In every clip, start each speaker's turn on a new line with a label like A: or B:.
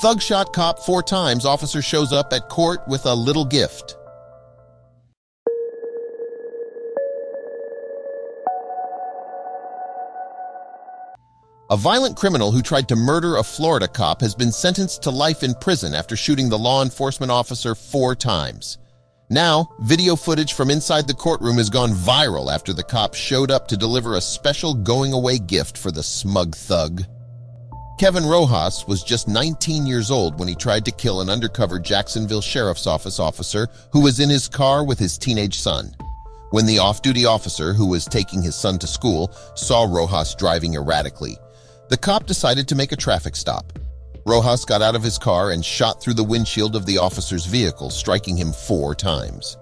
A: Thug shot cop 4 times. Officer shows up at court with a little gift. A violent criminal who tried to murder a Florida cop has been sentenced to life in prison after shooting the law enforcement officer 4 times. Now, video footage from inside the courtroom has gone viral after the cop showed up to deliver a special going-away gift for the smug thug. Kevin Rojas was just 19 years old when he tried to kill an undercover Jacksonville Sheriff's Office officer who was in his car with his teenage son. When the off-duty officer, who was taking his son to school, saw Rojas driving erratically, the cop decided to make a traffic stop. Rojas got out of his car and shot through the windshield of the officer's vehicle, striking him 4 times.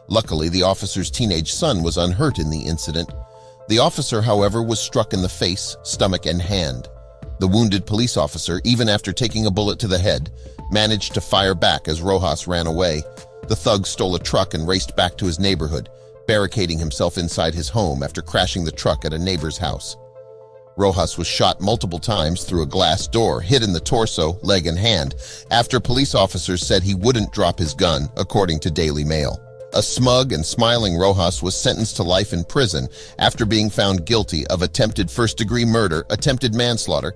A: Luckily, the officer's teenage son was unhurt in the incident. The officer, however, was struck in the face, stomach, and hand. The wounded police officer, even after taking a bullet to the head, managed to fire back as Rojas ran away. The thug stole a truck and raced back to his neighborhood, barricading himself inside his home after crashing the truck at a neighbor's house. Rojas was shot multiple times through a glass door, hit in the torso, leg, and hand, after police officers said he wouldn't drop his gun, according to Daily Mail. A smug and smiling Rojas was sentenced to life in prison after being found guilty of attempted first-degree murder, attempted manslaughter,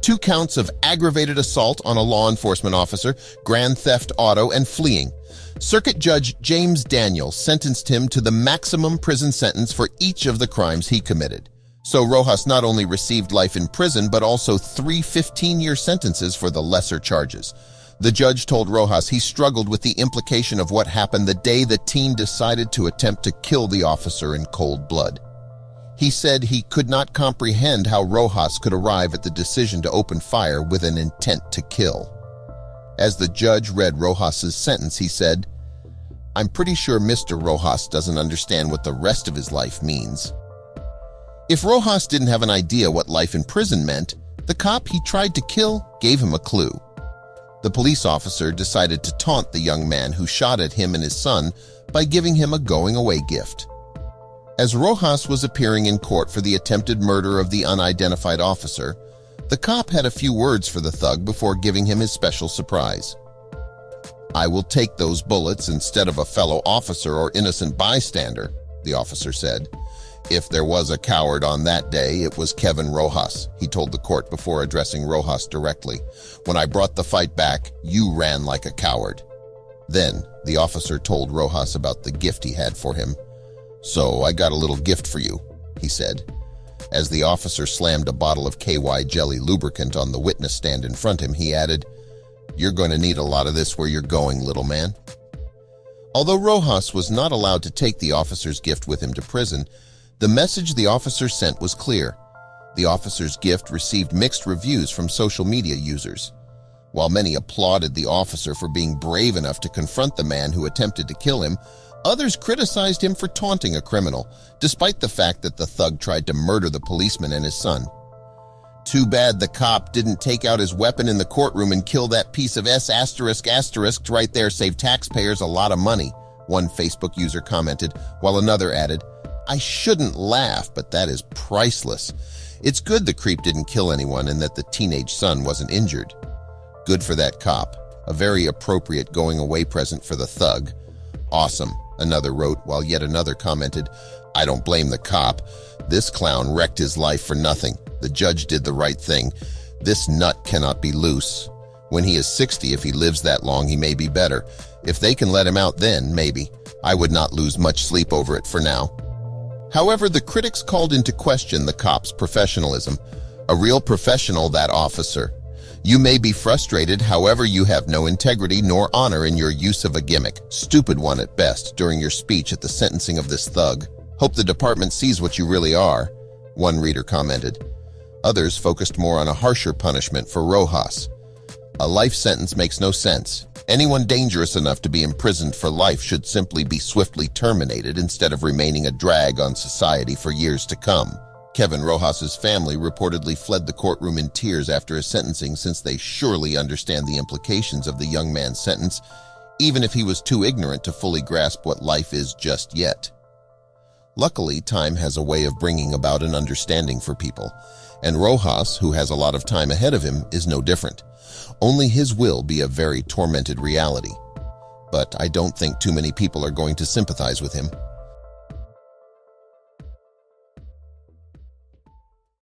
A: 2 counts of aggravated assault on a law enforcement officer, grand theft auto, and fleeing. Circuit Judge James Daniel sentenced him to the maximum prison sentence for each of the crimes he committed. So Rojas not only received life in prison, but also 3 15-year sentences for the lesser charges. The judge told Rojas he struggled with the implication of what happened the day the teen decided to attempt to kill the officer in cold blood. He said he could not comprehend how Rojas could arrive at the decision to open fire with an intent to kill. As the judge read Rojas's sentence, he said, "I'm pretty sure Mr. Rojas doesn't understand what the rest of his life means." If Rojas didn't have an idea what life in prison meant, the cop he tried to kill gave him a clue. The police officer decided to taunt the young man who shot at him and his son by giving him a going-away gift. As Rojas was appearing in court for the attempted murder of the unidentified officer, the cop had a few words for the thug before giving him his special surprise. "I will take those bullets instead of a fellow officer or innocent bystander," the officer said. "If there was a coward on that day, it was Kevin Rojas," he told the court before addressing Rojas directly. "When I brought the fight back, you ran like a coward." Then, the officer told Rojas about the gift he had for him. "So I got a little gift for you," he said. As the officer slammed a bottle of KY jelly lubricant on the witness stand in front of him, he added, "You're going to need a lot of this where you're going, little man." Although Rojas was not allowed to take the officer's gift with him to prison, the message the officer sent was clear. The officer's gift received mixed reviews from social media users. While many applauded the officer for being brave enough to confront the man who attempted to kill him, others criticized him for taunting a criminal, despite the fact that the thug tried to murder the policeman and his son. "Too bad the cop didn't take out his weapon in the courtroom and kill that piece of S*** right there, save taxpayers a lot of money," one Facebook user commented, while another added, "I shouldn't laugh, but that is priceless. It's good the creep didn't kill anyone and that the teenage son wasn't injured. Good for that cop. A very appropriate going-away present for the thug. Awesome," another wrote, while yet another commented, "I don't blame the cop. This clown wrecked his life for nothing. The judge did the right thing. This nut cannot be loose. When he is 60, if he lives that long, he may be better. If they can let him out then, maybe. I would not lose much sleep over it for now." However, the critics called into question the cop's professionalism. A real professional, that officer. You may be frustrated, however, you have no integrity nor honor in your use of a gimmick, stupid one at best, during your speech at the sentencing of this thug. Hope the department sees what you really are, one reader commented. Others focused more on a harsher punishment for Rojas. A life sentence makes no sense. Anyone dangerous enough to be imprisoned for life should simply be swiftly terminated instead of remaining a drag on society for years to come. Kevin Rojas's family reportedly fled the courtroom in tears after his sentencing, since they surely understand the implications of the young man's sentence, even if he was too ignorant to fully grasp what life is just yet. Luckily, time has a way of bringing about an understanding for people, and Rojas, who has a lot of time ahead of him, is no different. only his will be a very tormented reality. But I don't think too many people are going to sympathize with him.